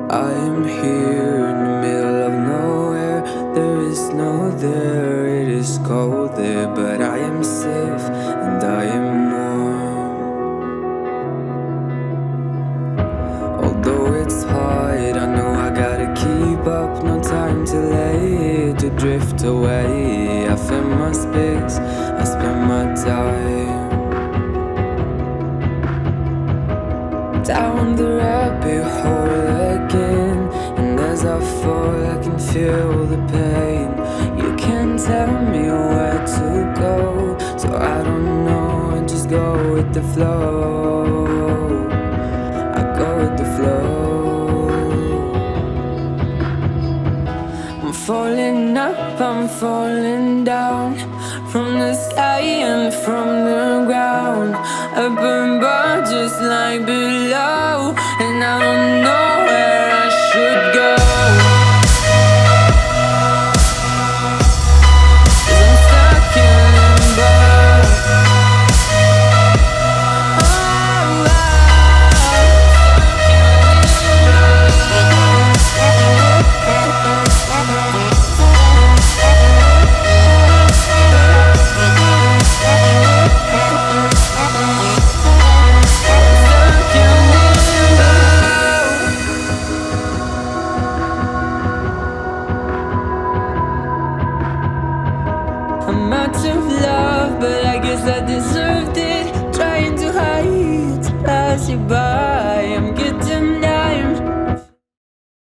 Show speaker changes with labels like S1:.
S1: I am here in the middle of nowhere. There is no there, it is cold there, but I am safe and I am warm. Although it's hard, I know I gotta keep up. No time to lay, to drift away. I find my space, I spend my time down the rabbit hole again. And as I fall, I can feel the pain. You can't tell me where to go, so I don't know, I just go with the flow. I go with the flow. I'm falling up, I'm falling down, from the sky and from the ground. I burn bright just like